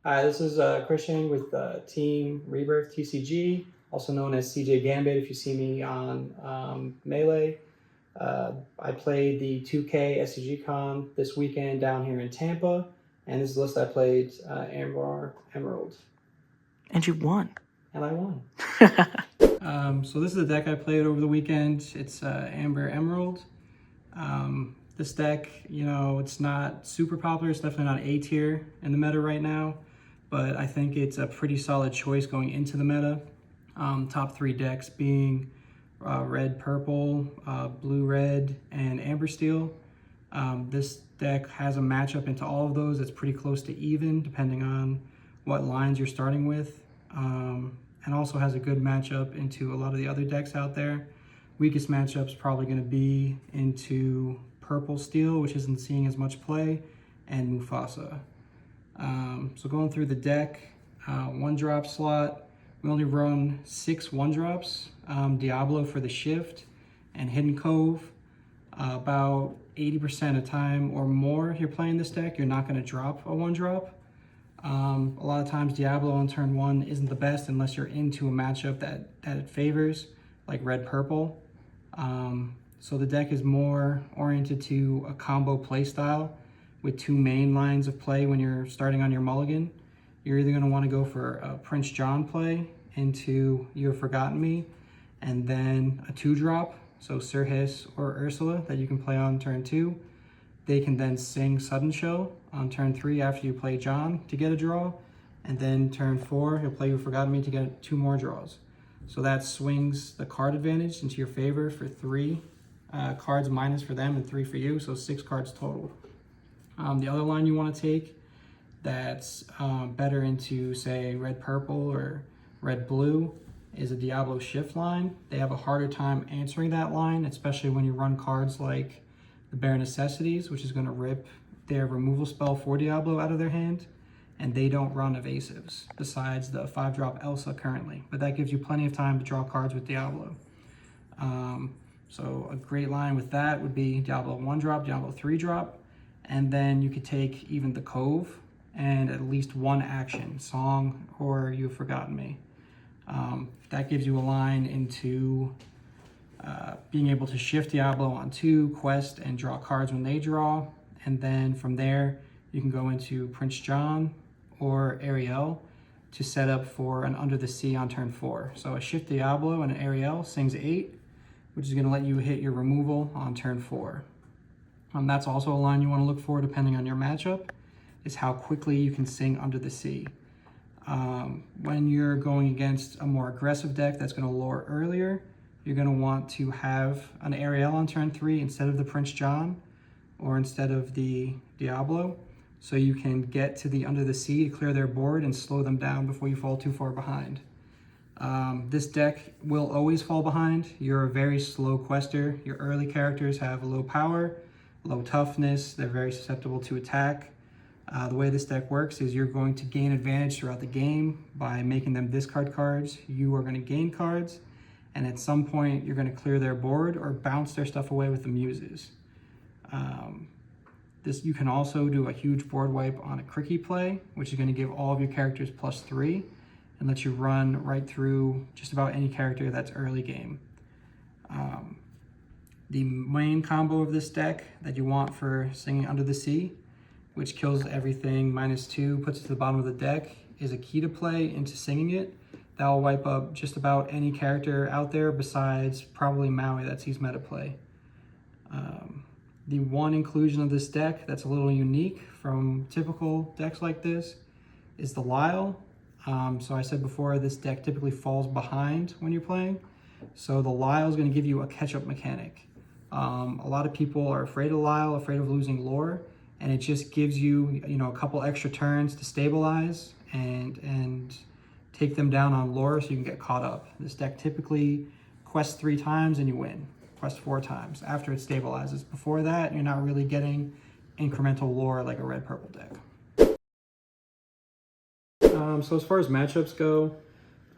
Hi, this is Christian with Team Rebirth TCG, also known as CJ Gambit if you see me on Melee. I played the 2K SCG CON this weekend down here in Tampa, and this is the list I played Amber Emerald. And you won. And I won. So this is the deck I played over the weekend. It's Amber Emerald. This deck, you know, it's not super popular. It's definitely not A tier in the meta right now, but I think it's a pretty solid choice going into the meta. Top three decks being red, purple, blue, red, and amber steel. This deck has a matchup into all of those that's pretty close to even, depending on what lines you're starting with. And also has a good matchup into a lot of the other decks out there. Weakest matchup's probably going to be into purple steel, which isn't seeing as much play, and Mufasa. So going through the deck, one drop slot, we only run 6 1-drops, Diablo for the shift, and Hidden Cove. About 80% of the time or more you're playing this deck, you're not going to drop a 1-drop. A lot of times Diablo on turn 1 isn't the best unless you're into a matchup that it favors, like red-purple. So the deck is more oriented to a combo play style with 2 main lines of play when you're starting on your mulligan. You're either going to want to go for a Prince John play into You Have Forgotten Me, and then a 2-drop, so Sir Hiss or Ursula that you can play on turn 2. They can then sing Sudden Show on turn 3 after you play John to get a draw, and then turn 4 he'll play You Have Forgotten Me to get 2 more draws. So that swings the card advantage into your favor for 3 cards minus for them and 3 for you, so 6 cards total. The other line you want to take that's better into, say, red-purple or red-blue is a Diablo shift line. They have a harder time answering that line, especially when you run cards like the Bare Necessities, which is going to rip their removal spell for Diablo out of their hand, and they don't run evasives, besides the 5-drop Elsa currently. But that gives you plenty of time to draw cards with Diablo. So a great line with that would be Diablo 1-drop, Diablo 3-drop, and then you could take even the Cove and at least 1 action, Song or You've Forgotten Me. That gives you a line into being able to shift Diablo on 2, quest, and draw cards when they draw. And then from there, you can go into Prince John or Ariel to set up for an Under the Sea on turn 4. So a shift Diablo and an Ariel sings 8, which is going to let you hit your removal on turn 4. That's also a line you want to look for depending on your matchup, is how quickly you can sing Under the Sea. When you're going against a more aggressive deck that's going to lure earlier, you're going to want to have an Ariel on turn 3 instead of the Prince John or instead of the Diablo, so you can get to the Under the Sea to clear their board and slow them down before you fall too far behind. This deck will always fall behind. You're a very slow quester. Your early characters have low power, low toughness. They're very susceptible to attack. The way this deck works is you're going to gain advantage throughout the game by making them discard cards. You are going to gain cards, and at some point you're going to clear their board or bounce their stuff away with the muses. You can also do a huge board wipe on a Cricky play, which is going to give all of your characters +3 and let you run right through just about any character that's early game. The main combo of this deck that you want for singing Under the Sea, which kills everything -2, puts it to the bottom of the deck, is a key to play into singing it. That will wipe up just about any character out there besides probably Maui that sees meta play. The one inclusion of this deck that's a little unique from typical decks like this is the Lyle. So I said before, this deck typically falls behind when you're playing. So the Lyle is going to give you a catch-up mechanic. A lot of people are afraid of Lyle, afraid of losing lore, and it just gives you, a couple extra turns to stabilize and take them down on lore so you can get caught up. This deck typically quests 3 times and you win. Quest 4 times after it stabilizes. Before that, you're not really getting incremental lore like a red-purple deck. So as far as matchups go,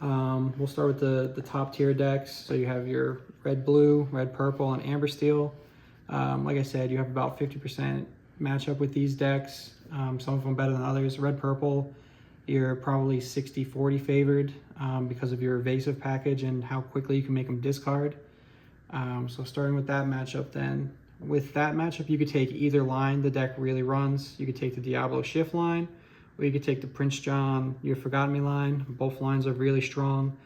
we'll start with the top tier decks. So you have your red-blue, red-purple, and amber steel. Like I said, you have about 50% matchup with these decks. Some of them better than others. Red-purple you're probably 60-40 favored because of your evasive package and how quickly you can make them discard. So starting with that matchup then. With that matchup, you could take either line the deck really runs. You could take the Diablo Shift line, or you could take the Prince John, Your Forgotten Me line. Both lines are really strong.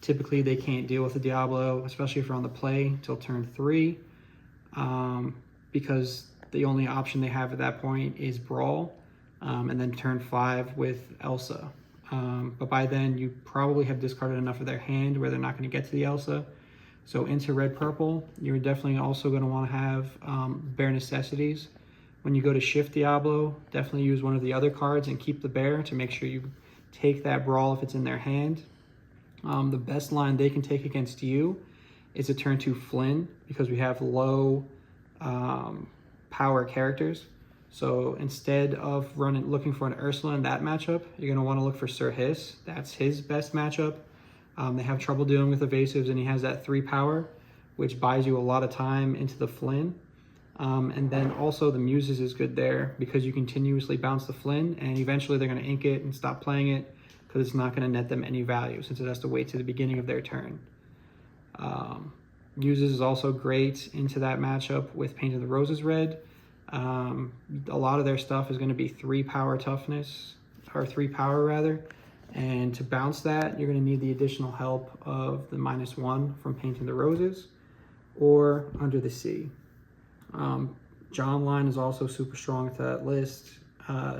Typically, they can't deal with the Diablo, especially if you're on the play, till turn 3, because the only option they have at that point is Brawl, and then turn 5 with Elsa. But by then, you probably have discarded enough of their hand where they're not going to get to the Elsa. So into red-purple, you're definitely also going to want to have Bare Necessities. When you go to Shift Diablo, definitely use one of the other cards and keep the Bear to make sure you take that Brawl if it's in their hand. The best line they can take against you is a turn 2 Flynn, because we have low power characters. So instead of looking for an Ursula in that matchup, you're going to want to look for Sir Hiss. That's his best matchup. They have trouble dealing with evasives, and he has that 3 power, which buys you a lot of time into the Flynn. And then also the Muses is good there because you continuously bounce the Flynn, and eventually they're going to ink it and stop playing it because it's not going to net them any value since it has to wait to the beginning of their turn. Muses is also great into that matchup with Painted the Roses red. A lot of their stuff is going to be 3 power toughness, or 3 power rather. And to bounce that, you're going to need the additional help of the -1 from Painting the Roses or Under the Sea. John line is also super strong to that list.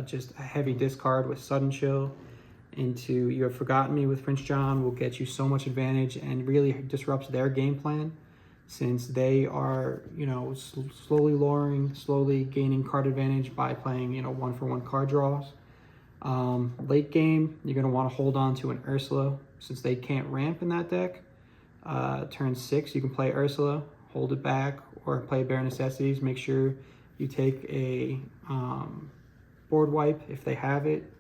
Just a heavy discard with Sudden Chill into You Have Forgotten Me with Prince John will get you so much advantage and really disrupts their game plan, since they are, slowly lowering, slowly gaining card advantage by playing, 1-for-1 card draws. Late game, you're going to want to hold on to an Ursula since they can't ramp in that deck. Turn 6, you can play Ursula, hold it back, or play Bare Necessities. Make sure you take a board wipe if they have it.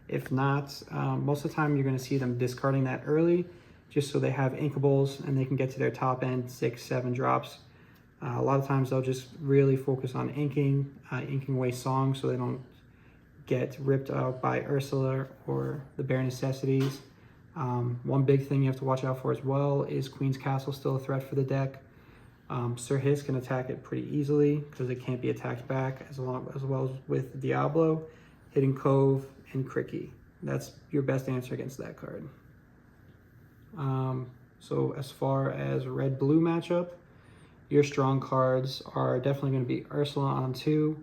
If not, most of the time you're going to see them discarding that early just so they have inkables and they can get to their top end 6-7 drops. A lot of times they'll just really focus on inking away songs so they don't get ripped out by Ursula or the Bare Necessities. One big thing you have to watch out for as well is Queen's Castle still a threat for the deck. Sir Hiss can attack it pretty easily because it can't be attacked back, as well as with Diablo, Hidden Cove, and Cricky. That's your best answer against that card. So as far as red-blue matchup, your strong cards are definitely going to be Ursula on 2.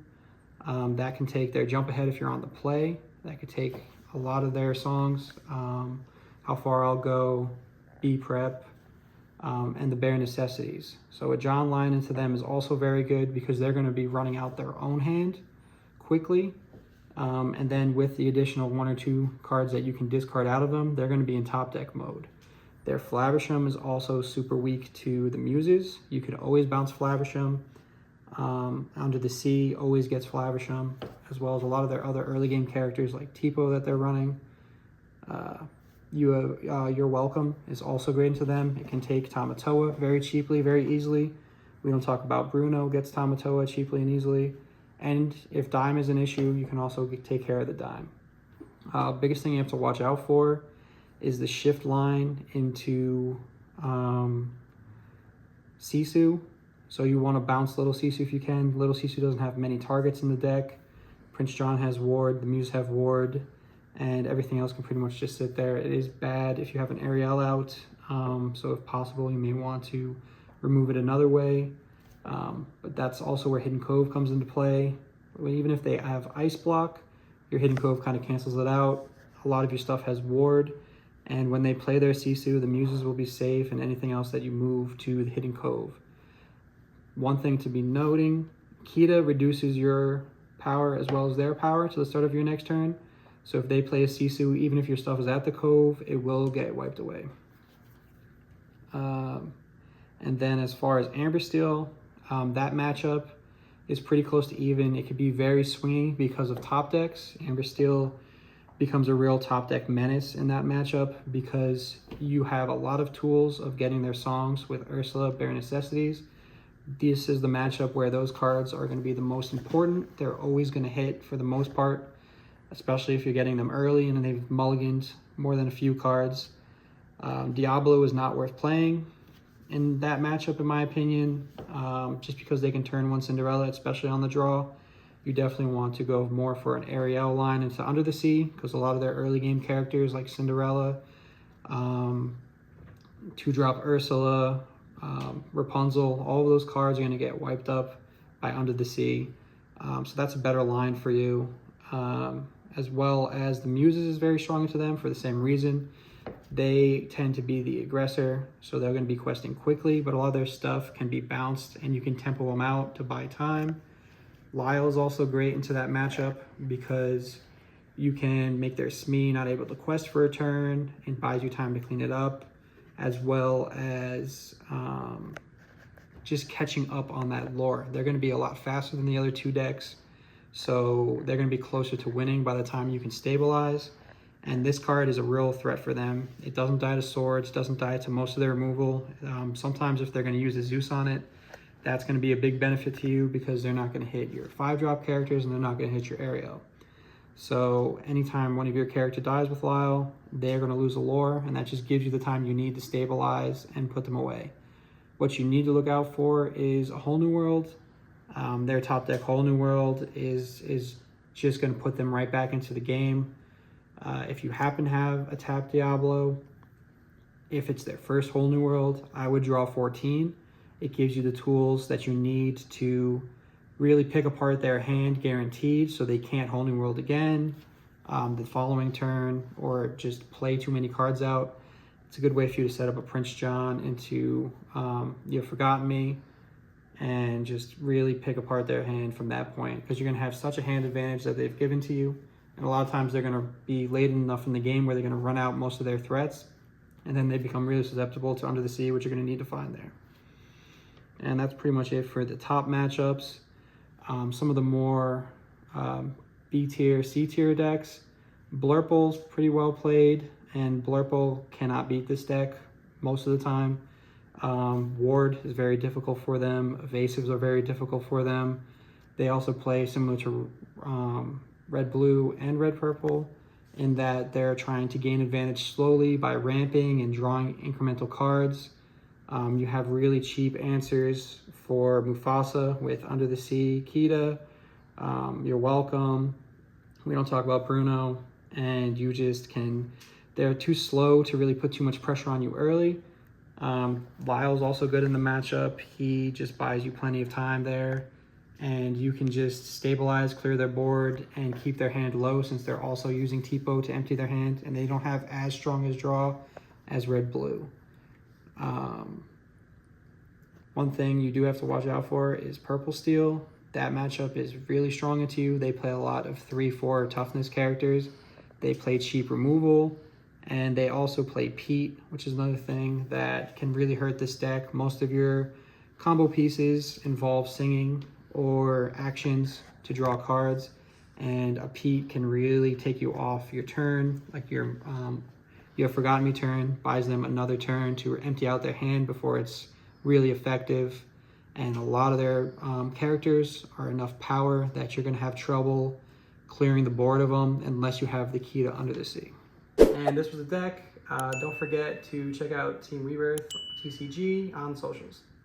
That can take their jump ahead if you're on the play. That could take a lot of their songs. How Far I'll Go, Be Prep, and the Bare Necessities. So a John line into them is also very good because they're going to be running out their own hand quickly. And then with the additional 1 or 2 cards that you can discard out of them, they're going to be in top deck mode. Their Flaversham is also super weak to the Muses. You can always bounce Flaversham. Under the Sea always gets Flaversham, as well as a lot of their other early game characters like Tipo that they're running. You're Welcome is also great into them. It can take Tamatoa very cheaply, very easily. We don't talk about Bruno gets Tamatoa cheaply and easily. And if Dime is an issue, you can also take care of the Dime. Biggest thing you have to watch out for is the shift line into Sisu. So you want to bounce Little Sisu if you can. Little Sisu doesn't have many targets in the deck. Prince John has Ward, the Muse have Ward, and everything else can pretty much just sit there. It is bad if you have an Ariel out, so if possible, you may want to remove it another way. But that's also where Hidden Cove comes into play. Even if they have Ice Block, your Hidden Cove kind of cancels it out. A lot of your stuff has Ward, and when they play their Sisu, the Muses will be safe, and anything else that you move to the Hidden Cove. One thing to be noting, Kita reduces your power as well as their power to the start of your next turn. So if they play a Sisu, even if your stuff is at the Cove, it will get wiped away. And then as far as Amber Steel, that matchup is pretty close to even. It could be very swingy because of top decks. Amber Steel becomes a real top deck menace in that matchup because you have a lot of tools of getting their songs with Ursula, Bare Necessities. This is the matchup where those cards are going to be the most important. They're always going to hit for the most part. especially if you're getting them early and then they've mulliganed more than a few cards. Diablo is not worth playing in that matchup, in my opinion, just because they can turn one Cinderella, especially on the draw. You definitely want to go more for an Ariel line into Under the Sea, because a lot of their early game characters like Cinderella, 2-drop Ursula, Rapunzel, all of those cards are going to get wiped up by Under the Sea. So that's a better line for you. As well as the Muses is very strong into them for the same reason. They tend to be the aggressor, so they're going to be questing quickly, but a lot of their stuff can be bounced and you can tempo them out to buy time. Lyle is also great into that matchup because you can make their Smee not able to quest for a turn and buys you time to clean it up, as well as just catching up on that lore. They're going to be a lot faster than the other two decks, so they're going to be closer to winning by the time you can stabilize. And this card is a real threat for them. It doesn't die to swords, doesn't die to most of their removal. Sometimes if they're going to use a Zeus on it, that's going to be a big benefit to you because they're not going to hit your 5-drop characters and they're not going to hit your Ariel. So anytime one of your character dies with Lyle, they're going to lose a lore, and that just gives you the time you need to stabilize and put them away. What you need to look out for is a Whole New World. Their top deck Whole New World is just going to put them right back into the game. If you happen to have a tapped Diablo, if it's their first Whole New World, I would draw 14. It gives you the tools that you need to really pick apart their hand guaranteed, so they can't Whole New World again the following turn or just play too many cards out. It's a good way for you to set up a Prince John into You've Forgotten Me and just really pick apart their hand from that point, because you're going to have such a hand advantage that they've given to you. And a lot of times they're going to be late enough in the game where they're going to run out most of their threats, and then they become really susceptible to Under the Sea, which you're going to need to find there. And that's pretty much it for the top matchups. Some of the more B tier, C tier decks, Blurple's pretty well played, and Blurple cannot beat this deck most of the time. Ward is very difficult for them. Evasives are very difficult for them. They also play similar to Red-Blue and Red-Purple in that they're trying to gain advantage slowly by ramping and drawing incremental cards. You have really cheap answers for Mufasa with Under the Sea, Kita. You're welcome. We don't talk about Bruno. And you just can, they're too slow to really put too much pressure on you early. Lyle's also good in the matchup. He just buys you plenty of time there. And you can just stabilize, clear their board, and keep their hand low, since they're also using Tipo to empty their hand, and they don't have as strong as draw as Red-Blue. One thing you do have to watch out for is Purple Steel. That matchup is really strong into you. They play a lot of 3-4 toughness characters. They play cheap removal, and they also play Pete, which is another thing that can really hurt this deck. Most of your combo pieces involve singing or actions to draw cards, and a Pete can really take you off your turn, like your You Have Forgotten Me turn, buys them another turn to empty out their hand before it's really effective. And a lot of their characters are enough power that you're going to have trouble clearing the board of them unless you have the key to Under the Sea. And this was the deck. Don't forget to check out Team Rebirth, TCG, on socials.